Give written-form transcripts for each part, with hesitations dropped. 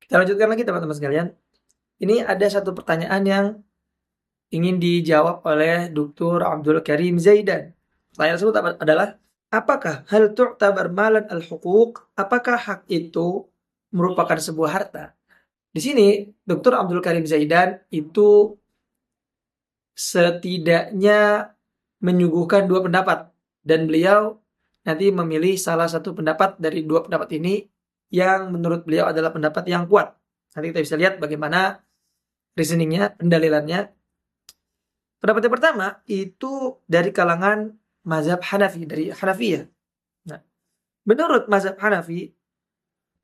Kita lanjutkan lagi teman-teman sekalian. Ini ada satu pertanyaan yang ingin dijawab oleh Dr. Abdul Karim Zaidan. Pertanyaan tersebut adalah, apakah hal tu'tabar malan al-huquq? Apakah hak itu merupakan sebuah harta? Di sini Dr. Abdul Karim Zaidan itu setidaknya menyuguhkan dua pendapat, dan beliau nanti memilih salah satu pendapat dari dua pendapat ini yang menurut beliau adalah pendapat yang kuat. Nanti kita bisa lihat bagaimana reasoningnya, pendalilannya. Pendapat yang pertama itu dari kalangan mazhab Hanafi, dari Hanafiyah. Nah, menurut mazhab Hanafi,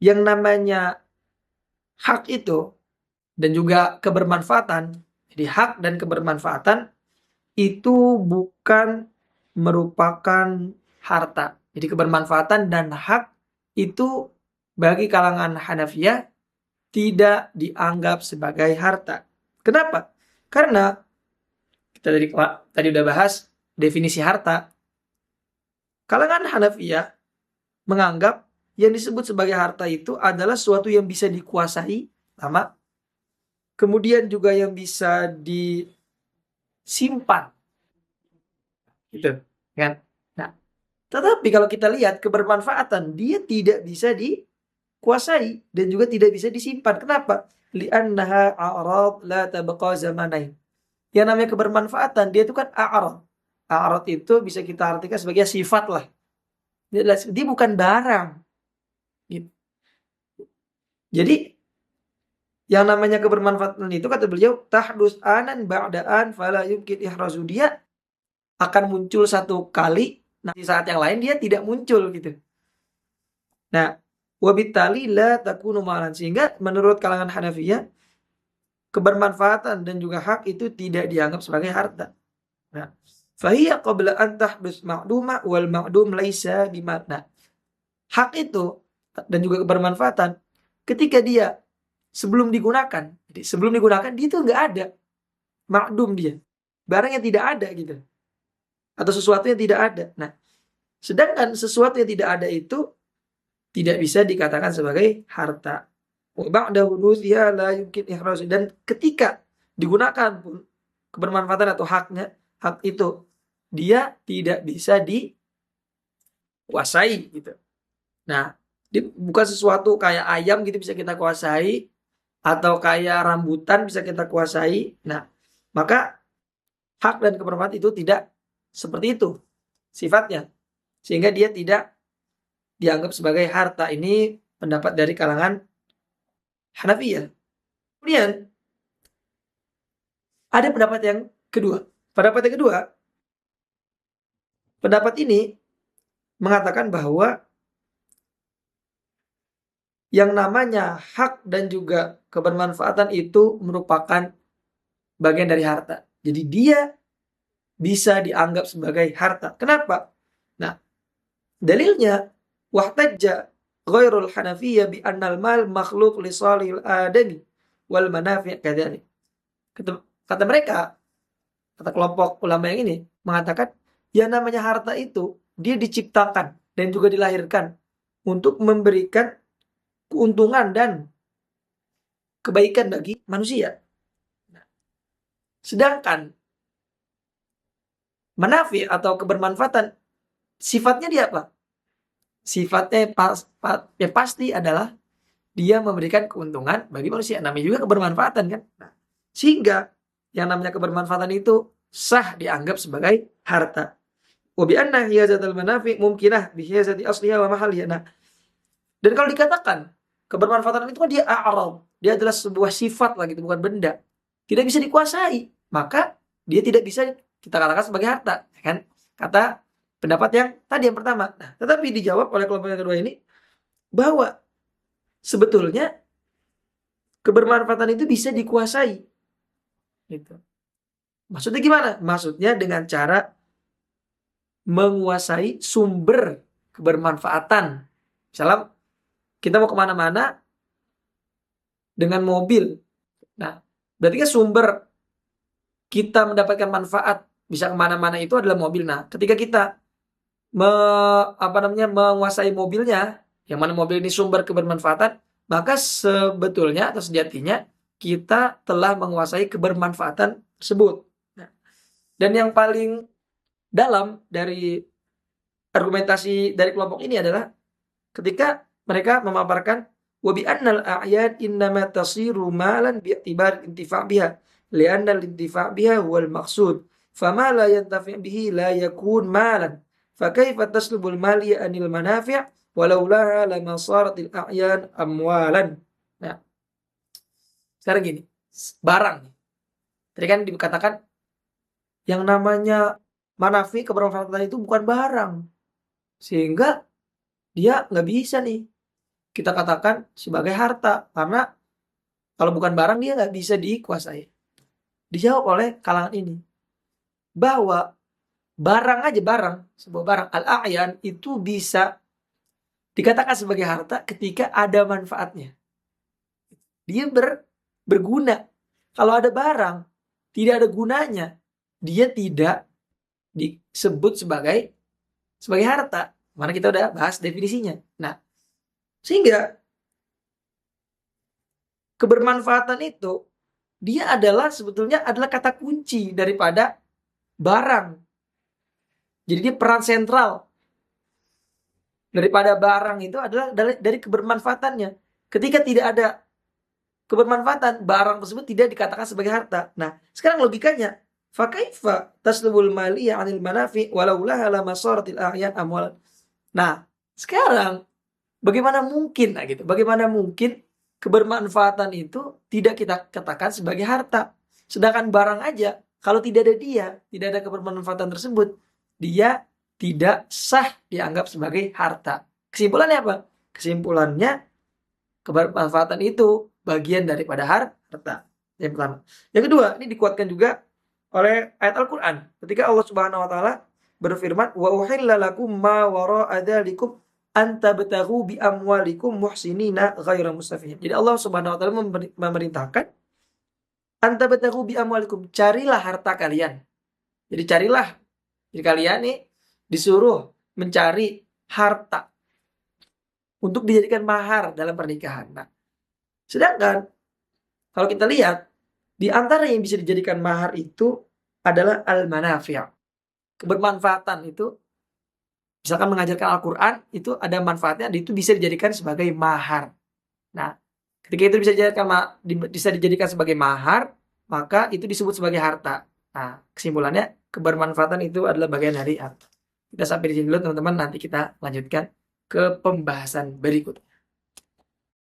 yang namanya hak itu dan juga kebermanfaatan, jadi hak dan kebermanfaatan itu bukan merupakan harta. Jadi kebermanfaatan dan hak itu bagi kalangan Hanafiyah tidak dianggap sebagai harta. Kenapa? Karena kita tadi udah bahas definisi harta. Kalangan Hanafiyah menganggap yang disebut sebagai harta itu adalah sesuatu yang bisa dikuasai, sama, kemudian juga yang bisa disimpan, gitu kan. Nah, tetapi kalau kita lihat kebermanfaatan, dia tidak bisa dikuasai dan juga tidak bisa disimpan. Kenapa? Li'annaha a'rad la tabqa zamanain. Yang namanya kebermanfaatan, dia itu kan a'rad. A'rad itu bisa kita artikan sebagai sifat lah. Dia bukan barang. Gitu. Jadi yang namanya kebermanfaatan itu, kata beliau, tahdus anan ba'daan fala yumkin ihrazu. Dia akan muncul satu kali, nah di saat yang lain dia tidak muncul gitu. Nah, wabittali la takunu malan, sehingga menurut kalangan Hanafiyah kebermanfaatan dan juga hak itu tidak dianggap sebagai harta. Nah, fahiya qabla an tahdus ma'duma wal ma'dum laisa bimakna. Hak itu dan juga kebermanfaatan ketika dia sebelum digunakan, jadi sebelum digunakan dia itu nggak ada, ma'dum dia, barang yang tidak ada gitu, atau sesuatu yang tidak ada. Nah, sedangkan sesuatu yang tidak ada itu tidak bisa dikatakan sebagai harta. Dan ketika digunakan pun kebermanfaatan atau haknya, hak itu dia tidak bisa dikuasai gitu. Nah, bukan sesuatu kayak ayam gitu bisa kita kuasai, atau kayak rambutan bisa kita kuasai. Nah, maka hak dan kebermanfaatan itu tidak seperti itu sifatnya, sehingga dia tidak dianggap sebagai harta. Ini pendapat dari kalangan Hanafiyah. Kemudian ada pendapat yang kedua. Pendapat yang kedua, pendapat ini mengatakan bahwa yang namanya hak dan juga kebermanfaatan itu merupakan bagian dari harta. Jadi dia bisa dianggap sebagai harta. Kenapa? Nah, dalilnya wahtajja ghairul Hanafiyah bi annal mal makhluk li salihil adami wal manafi' kadzalik. Kata mereka, kata kelompok ulama yang ini mengatakan yang namanya harta itu dia diciptakan dan juga dilahirkan untuk memberikan keuntungan dan kebaikan bagi manusia. Sedangkan manafi' atau kebermanfaatan sifatnya dia apa? Sifatnya yang pasti adalah dia memberikan keuntungan bagi manusia. Namanya juga kebermanfaatan kan. Nah, sehingga yang namanya kebermanfaatan itu sah dianggap sebagai harta. Wa bi anna hiyazatul manafi' mumkinah bi hiyazati asliha wa mahaliha. Nah, dan kalau dikatakan kebermanfaatan itu kan dia a'rad, dia adalah sebuah sifat lah gitu, bukan benda. Tidak bisa dikuasai, maka dia tidak bisa kita katakan sebagai harta, kan? Kata pendapat yang tadi yang pertama. Nah, tetapi dijawab oleh kelompok yang kedua ini bahwa sebetulnya kebermanfaatan itu bisa dikuasai. Gitu. Maksudnya gimana? Maksudnya dengan cara menguasai sumber kebermanfaatan. Misalnya kita mau kemana-mana dengan mobil. Nah, berarti kan sumber kita mendapatkan manfaat bisa kemana-mana itu adalah mobil. Nah, ketika kita menguasai mobilnya, yang mana mobil ini sumber kebermanfaatan, maka sebetulnya atau sejatinya kita telah menguasai kebermanfaatan tersebut. Nah, dan yang paling dalam dari argumentasi dari kelompok ini adalah ketika mereka memaparkan wa bi annal a'yan innama tasiru malan bi'tibar intifa' biha li'anna al-intifa' biha huwal maqsud fama la yantafi' bihi la yakun malan fa kaifa taslubul mali anil manafi' walau la lama saratil a'yan amwalan. Nah, sekarang gini, barang. Tadi kan dikatakan yang namanya manafi kebermanfaatan itu bukan barang. Sehingga dia nggak bisa nih kita katakan sebagai harta. Karena kalau bukan barang dia nggak bisa dikuasai. Dijawab oleh kalangan ini. Bahwa barang aja barang, sebuah barang al-a'yan itu bisa dikatakan sebagai harta ketika ada manfaatnya. Dia berguna. Kalau ada barang tidak ada gunanya, dia tidak disebut sebagai harta. Mana kita udah bahas definisinya. Nah, sehingga kebermanfaatan itu dia sebetulnya adalah kata kunci daripada barang. Jadi dia peran sentral daripada barang itu adalah dari kebermanfaatannya. Ketika tidak ada kebermanfaatan, barang tersebut tidak dikatakan sebagai harta. Nah, sekarang logikanya, fa kaifa taslubul mali 'anil manafi walau la lama saratil a'yan amwal. Nah, sekarang bagaimana mungkin Bagaimana mungkin kebermanfaatan itu tidak kita katakan sebagai harta? Sedangkan barang aja kalau tidak ada dia, tidak ada kebermanfaatan tersebut, dia tidak sah dianggap sebagai harta. Kesimpulannya apa? Kesimpulannya kebermanfaatan itu bagian daripada harta. Yang pertama. Yang kedua, ini dikuatkan juga oleh ayat Al-Qur'an. Ketika Allah Subhanahu wa taala berfirman, "Wa uhilla lakum ma wara'a dzalikum anta betaghu bi amwalikum muhsinina ghaira musafihin." Jadi Allah Subhanahu wa taala memerintahkan anta betaghu bi amwalikum, carilah harta kalian. Jadi carilah. Jadi kalian nih disuruh mencari harta untuk dijadikan mahar dalam pernikahan. Nah, sedangkan kalau kita lihat di antara yang bisa dijadikan mahar itu adalah al-manafi'. Kebermanfaatan itu misalkan mengajarkan Al-Qur'an itu ada manfaatnya, itu bisa dijadikan sebagai mahar. Nah, ketika itu bisa dijadikan sebagai mahar, maka itu disebut sebagai harta. Nah, kesimpulannya kebermanfaatan itu adalah bagian dari harta. Kita sampai di sini dulu teman-teman, nanti kita lanjutkan ke pembahasan berikutnya.